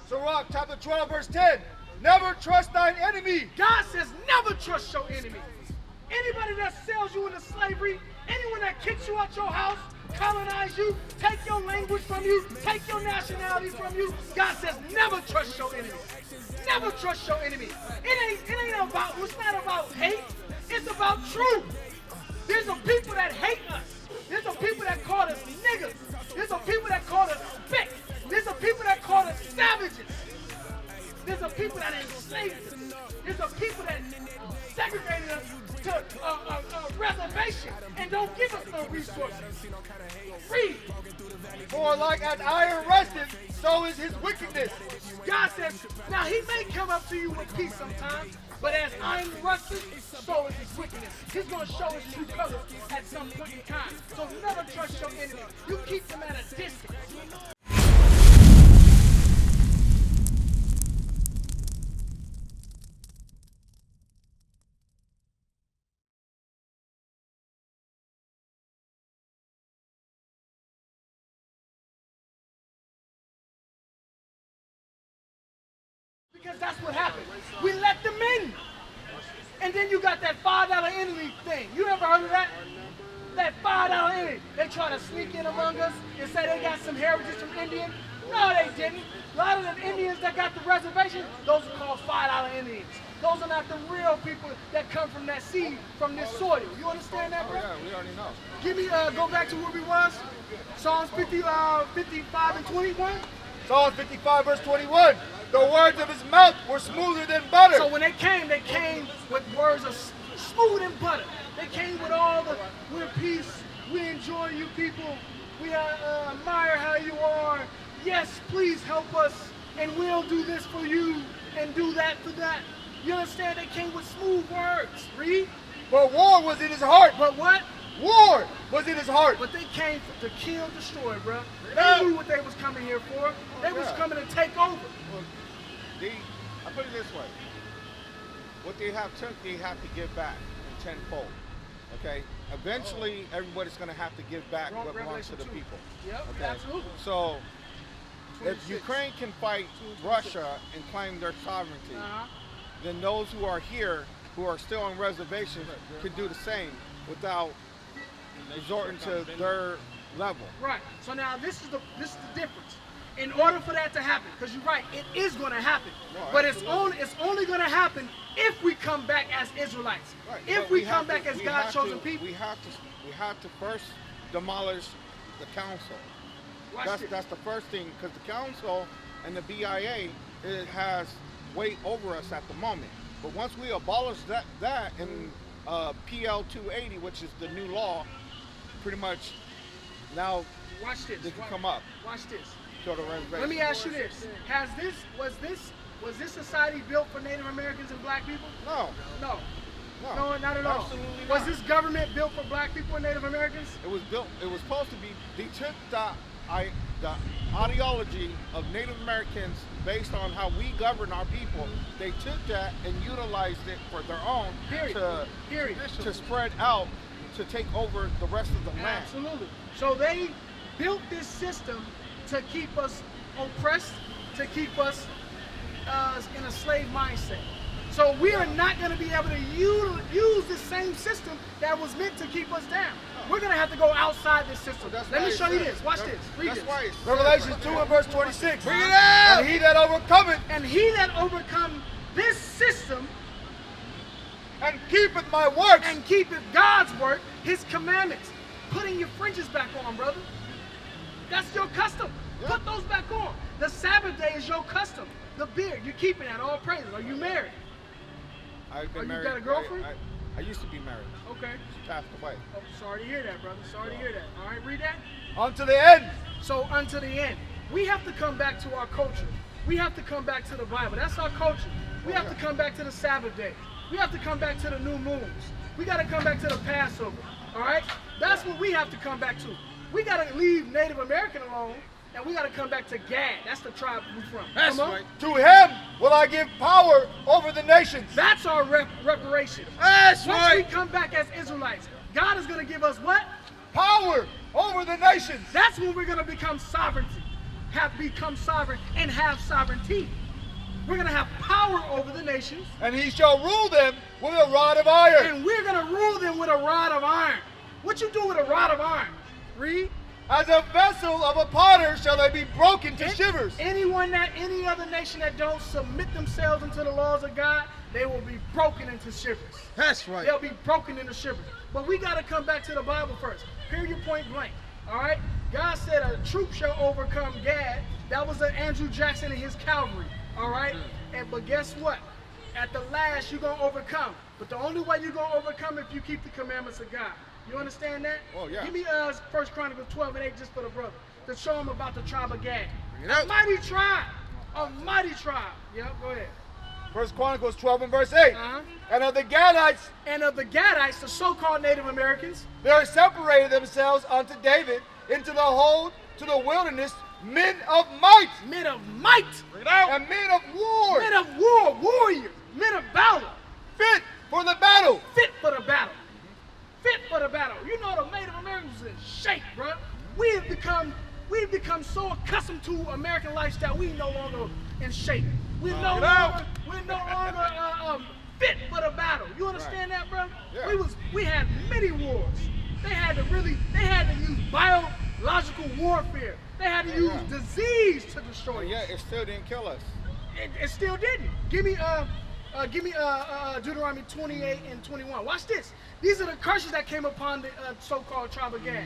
Sirach chapter 12 verse 10. Never trust thine enemy. God says never trust your enemy. Anybody that sells you into slavery, anyone that kicks you out your house, colonize you, take your language from you, take your nationality from you, God says never trust your enemy. Never trust your enemy. It's not about hate. It's about truth. There's some people that hate us. There's some people that call us niggas. There's some people that call us spick. There's some people that call us savages. There's some people that enslaved us. There's some people that segregated us to a reservation and don't give us no resources. Read. For like as iron resteth, so is his wickedness. God says, now he may come up to you with peace sometimes, but as iron rusteth, so is his wickedness. He's going to show his true colors at some point in time. So never trust your enemy. You keep them at a distance. Because that's what happened. We let them in. And then you got that $5 enemy thing. You ever heard of that? That $5 enemy. They try to sneak in among us and say they got some heritage from Indian. No, they didn't. A lot of the Indians that got the reservation, those are called $5 Indians. Those are not the real people that come from that seed, from this soil. You understand that, bro? Yeah, we already know. Give me, go back to where we was. Psalms 55 and 21. Psalms 55 verse 21. The words of his mouth were smoother than butter. So when they came with words of smooth and butter. They came with all the, we're peace, we enjoy you people, we admire how you are. Yes, please help us, and we'll do this for you, and do that for that. You understand? They came with smooth words. Read. But war was in his heart. But what? War was in his heart. But they came to kill, destroy, bro. They knew what they was coming here for. They was coming to take over. Well, I put it this way. What they have took, they have to give back in tenfold. Okay? Eventually, everybody's going to have to give back what belongs to the people. Yep, okay? absolutely. So, if Ukraine can fight Russia and claim their sovereignty, then those who are here, who are still on reservations, can do the same without resorting to their level. Right. So now this is the difference. In order for that to happen, because you're right, it is going to happen. Right. But it's only going to happen if we come back as Israelites. Right. If we come back as God's chosen people. We have to first demolish the council. That's the first thing, because the council and the BIA, it has weight over us at the moment. But once we abolish that in PL 280, which is the new law, pretty much now they can come up. Watch this. Let me ask you this: was this society built for Native Americans and Black people? No, not at all. Absolutely was not. this government built for Black people and Native Americans? It was built. It was supposed to be. They took the ideology of Native Americans based on how we govern our people. They took that and utilized it for their own to spread out to take over the rest of the land. Absolutely. So they built this system to keep us oppressed, to keep us in a slave mindset. So we are not going to be able to use the same system that was meant to keep us down. We're going to have to go outside this system. Let me show you this. Watch this. Read this. Revelation 2 and verse 26. Bring it out! And he that overcometh. And he that overcome this system and keepeth my works. And keepeth God's work, his commandments. Putting your fringes back on, brother. That's your custom. Yeah. Put those back on. The Sabbath day is your custom. The beard, you're keeping that. All praises. Are you married? I've been married. You got a girlfriend? I used to be married. Okay. She passed away. Oh, sorry to hear that, brother. Sorry to hear that. All right, read that. Unto the end. So unto the end. We have to come back to our culture. We have to come back to the Bible. That's our culture. We have to come back to the Sabbath day. We have to come back to the new moons. We got to come back to the Passover. All right? That's what we have to come back to. We got to leave Native American alone, and we got to come back to Gad. That's the tribe we're from. That's right. To him will I give power over the nations. That's our reparation. That's Once right. we come back as Israelites, God is going to give us what? Power over the nations. That's when we're going to become sovereignty. have become sovereign and have sovereignty. We're going to have power over the nations. And he shall rule them with a rod of iron. And we're going to rule them with a rod of iron. What you do with a rod of iron? Read. As a vessel of a potter shall they be broken to shivers. Any other nation that don't submit themselves into the laws of God, they will be broken into shivers. That's right. They'll be broken into shivers. But we got to come back to the Bible first. Period, point blank. All right? God said a troop shall overcome Gad. That was Andrew Jackson and his cavalry. All right? But guess what? At the last, you're going to overcome. But the only way you're going to overcome if you keep the commandments of God. You understand that? Oh, yeah. Give me 1 Chronicles 12:8 just for the brother. To show him about the tribe of Gad. Bring it out. A mighty tribe. A mighty tribe. Yeah, go ahead. 1 Chronicles 12 and verse 8. Uh-huh. And of the Gadites, And of the Gadites, the so-called Native Americans, there separated themselves unto David into the hold to the wilderness men of might. men of might, Bring it out. And men of war. men of war, warriors, men of valor, Fit for the battle. fit for the battle. Fit for the battle. You know the Native Americans was in shape, bro. We've become so accustomed to American lifestyle, we no longer in shape. We're no longer fit for the battle. You understand that, bro? Yeah. We had many wars. They had to use biological warfare. They had to use disease to destroy But us. yet it still didn't kill us. It still didn't. Give me Deuteronomy 28 and 21. Watch this. These are the curses that came upon the so-called tribe of Gad,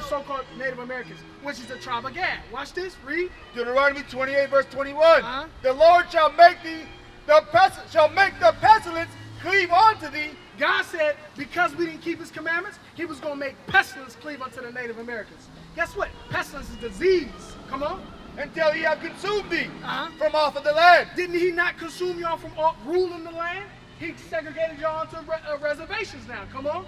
so-called Native Americans, which is the tribe of Gad. Watch this. Read. Deuteronomy 28 verse 21. Uh-huh. The Lord shall make the pestilence cleave unto thee. God said because we didn't keep his commandments, he was going to make pestilence cleave unto the Native Americans. Guess what? Pestilence is disease. Come on. Until he have consumed thee Uh-huh. from off of the land. Didn't he not consume y'all from ruling the land? He segregated y'all into reservations now. Come on.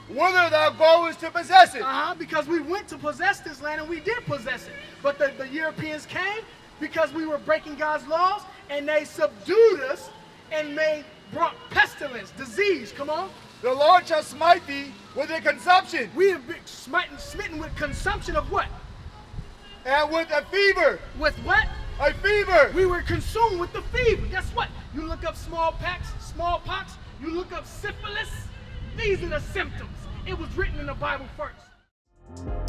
Whither thou goest to possess it. Because we went to possess this land and we did possess it. But the Europeans came because we were breaking God's laws and they subdued us and brought pestilence, disease. Come on. The Lord shall smite thee with a consumption. We have been smitten with consumption of what? And with a fever. With what? A fever. We were consumed with the fever. Guess what? You look up smallpox, you look up syphilis. These are the symptoms. It was written in the Bible first.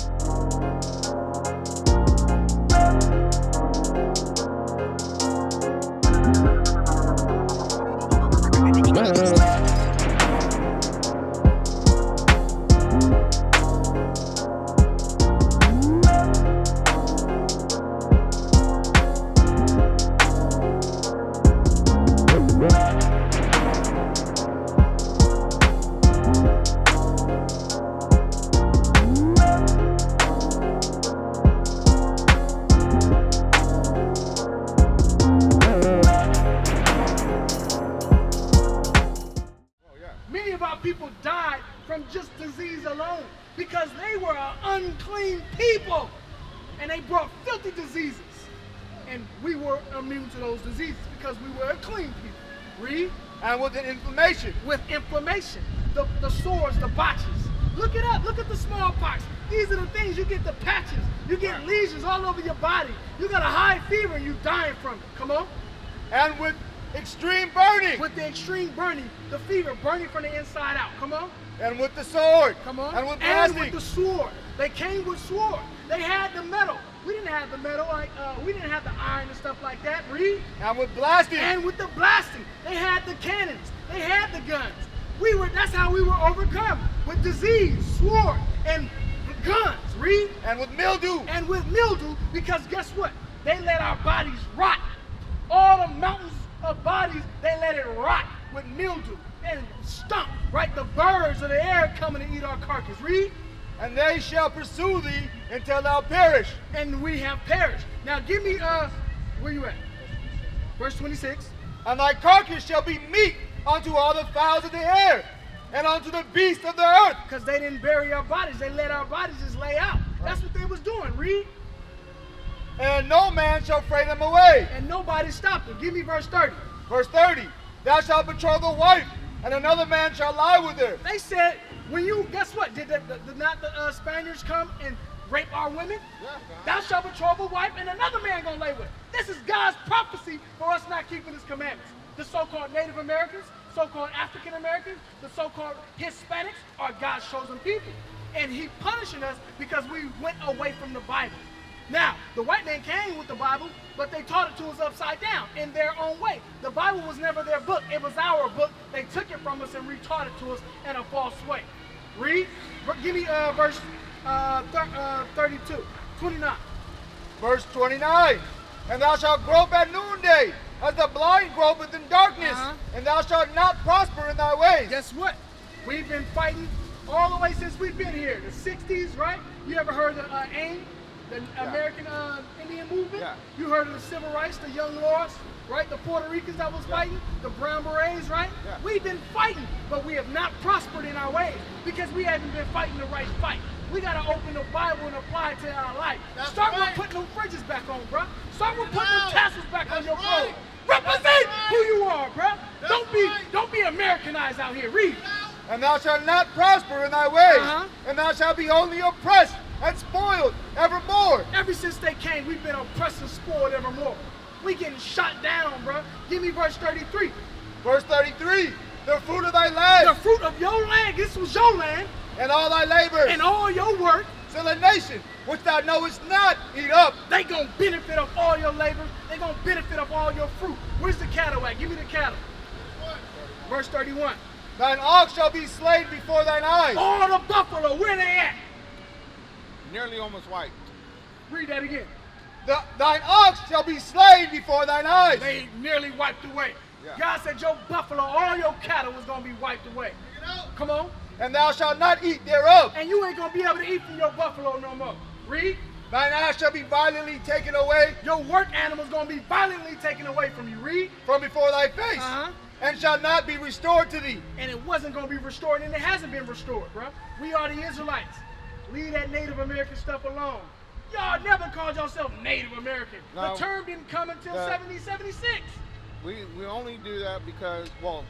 Many of our people died from just disease alone because they were an unclean people and they brought filthy diseases. And we were immune to those diseases because we were a clean people. Read. And with an inflammation. With inflammation, the sores, the botches. Look it up. Look at the smallpox. These are the things you get, the patches. You get lesions all over your body. You got a high fever and you dying from it. Come on. And with extreme burning. With the extreme burning, the fever burning from the inside out. Come on. And with the sword. Come on. And with and blasting. with the sword. They came with sword. They had the metal. We didn't have the metal. We didn't have the iron and stuff like that. Read. And with blasting. And with the blasting. They had the cannons. They had the guns. That's how we were overcome. With disease, sword, and guns. Read. And with mildew. And with mildew, because guess what? They let our bodies rot. All the mountains of bodies, they let it rot with mildew and stump. Right? The birds of the air coming to eat our carcass. Read. And they shall pursue thee until thou perish. And we have perished. Now give me, where you at? Verse 26. And thy carcass shall be meat unto all the fowls of the air, and unto the beasts of the earth. Because they didn't bury our bodies. They let our bodies just lay out. That's what they was doing. Read. And no man shall fray them away. And nobody stopped them. Give me verse 30. Verse 30. Thou shalt betroth a wife, and another man shall lie with her. They said, guess what? Did not the Spaniards come and rape our women. Yeah. Thou shalt betroth a wife, and another man gonna lay with. This is God's prophecy for us not keeping his commandments. The so-called Native Americans, so-called African Americans, the so-called Hispanics are God's chosen people. And he punishing us because we went away from the Bible. Now, the white man came with the Bible, but they taught it to us upside down in their own way. The Bible was never their book. It was our book. They took it from us and retaught it to us in a false way. Read. Give me verse 29. Verse 29. And thou shalt grope at noonday, as the blind gropeth in darkness, and thou shalt not prosper in thy ways. Guess what? We've been fighting all the way since we've been here. The 60s, right? You ever heard of AIM? The American Indian movement? Yeah. You heard of the civil rights, the young lords, right? The Puerto Ricans that was fighting, the brown berets, right? Yeah. We've been fighting, but we have not prospered in our ways because we haven't been fighting the right fight. We got to open the Bible and apply it to our life. Start with putting them fridges back on, bro. Start with putting them tassels back on your clothes. Represent who you are, bro. Don't be Americanized out here. Read. And thou shalt not prosper in thy ways, and thou shalt be only oppressed and spoiled evermore. Ever since they came, we've been oppressed and spoiled evermore. We getting shot down, bro. Give me verse 33. Verse 33. The fruit of thy land, The fruit of your land, this was your land, and all thy labor, and all your work, till the nation which thou knowest not eat up. they gonna benefit of all your labor. They gonna benefit of all your fruit. Where's the cattle at? Give me the cattle. Verse 31. Thine ox shall be slain before thine eyes. All the buffalo, where they at? Nearly almost white. Read that again. Thine ox shall be slain before thine eyes. They nearly wiped away. Yeah. God said your buffalo, all your cattle was gonna be wiped away. Come on. And thou shalt not eat thereof. And you ain't gonna be able to eat from your buffalo no more. Read. Thine ass shall be violently taken away Your work animal's gonna be violently taken away from you. Read. from before thy face, and shall not be restored to thee. And it wasn't gonna be restored, and it hasn't been restored, bro. We are the Israelites. Leave that Native American stuff alone. Y'all never called yourself Native American. No. The term didn't come until 1776. We only do that because, well,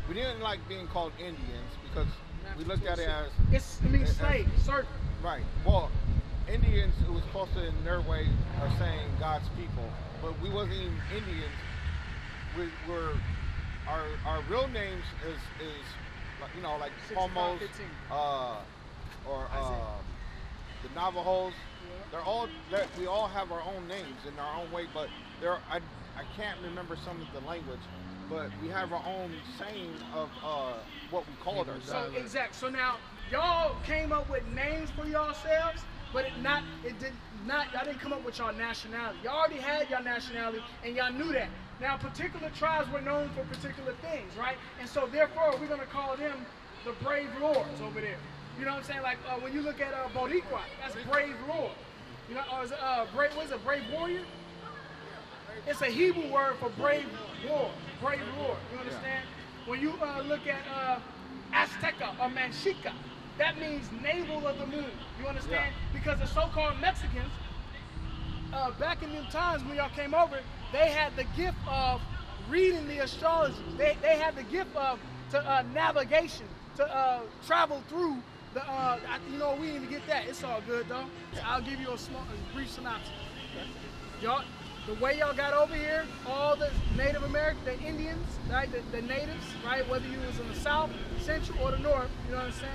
we didn't like being called Indians because we looked at it as It means slave, servant. right. Well, Indians, it was supposed to, in their way, are saying God's people, but we wasn't even Indians. We were our real names is like, you know, like 65, Pomos, 15. or the Navajos. We all have our own names in our own way, but I can't remember some of the language, but we have our own saying of what we called ourselves. So now y'all came up with names for yourselves, but y'all didn't come up with your nationality. Y'all already had your nationality and y'all knew that. Now particular tribes were known for particular things, right? And so therefore we're gonna call them the brave lords over there. You know what I'm saying? Like when you look at Boricua, that's brave lord. You know, or is it, what is it, brave warrior? It's a Hebrew word for brave lord, brave lord. You understand? When you look at Azteca or Manchica, that means navel of the moon. You understand? Because the so-called Mexicans, back in them times when y'all came over, they had the gift of reading the astrology. They had the gift of navigation, to travel through the, you know, we didn't get that. It's all good though. I'll give you a brief synopsis. Y'all, the way y'all got over here, all the Native Americans, the Indians, right, the natives, right, whether you was in the South, Central, or the North, you know what I'm saying?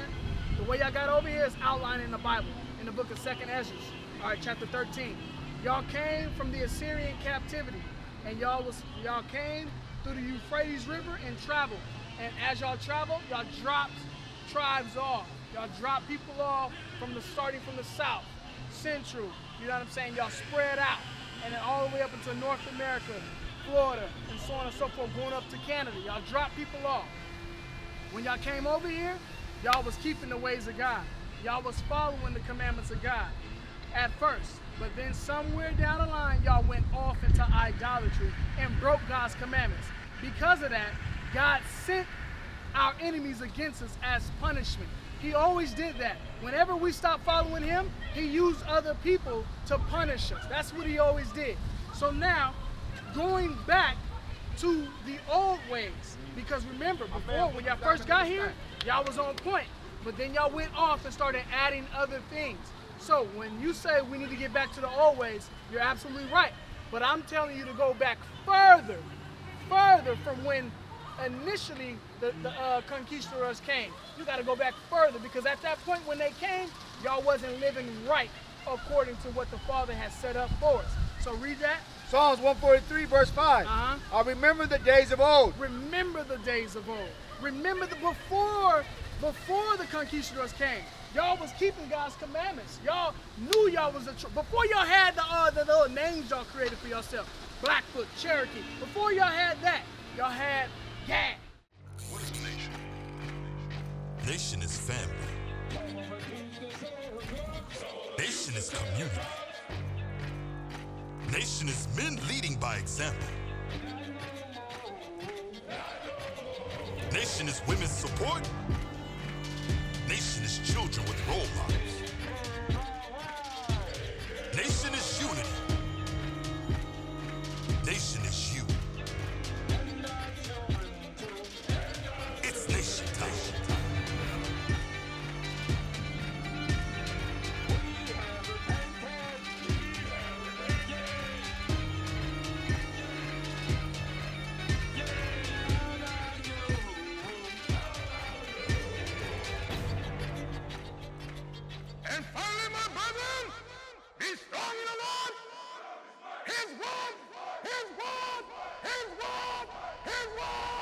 The way y'all got over here is outlined in the Bible, in the book of 2nd Ezra, all right, chapter 13. Y'all came from the Assyrian captivity, and y'all came through the Euphrates River and traveled. And as y'all traveled, y'all dropped tribes off. Y'all dropped people off starting from the South, Central, you know what I'm saying? Y'all spread out, and then all the way up into North America, Florida, and so on and so forth, going up to Canada. Y'all dropped people off. When y'all came over here, y'all was keeping the ways of God. Y'all was following the commandments of God at first. But then somewhere down the line, y'all went off into idolatry and broke God's commandments. Because of that, God sent our enemies against us as punishment. He always did that. Whenever we stopped following him, he used other people to punish us. That's what he always did. So now, going back to the old ways, because remember, before, when y'all first got here, y'all was on point. But then y'all went off and started adding other things. So when you say we need to get back to the old ways, you're absolutely right. But I'm telling you to go back further from when initially the conquistadors came. You got to go back further, because at that point when they came, y'all wasn't living right according to what the Father has set up for us. So read that. Psalms 143, verse 5. I remember the days of old. Remember the days of old. Remember the before the conquistadors came. Y'all was keeping God's commandments. Y'all knew y'all was before y'all had the little names y'all created for yourself. Blackfoot, Cherokee. Before y'all had that, y'all had Gad. What is a nation? Nation is family. Nation is community. Nation is men leading by example. Nation is women's support. Nation is children with role models. Nation is unity. Nation is you. It's nation time. And finally, my brethren, be strong in the Lord, His word, His word, His word, His word.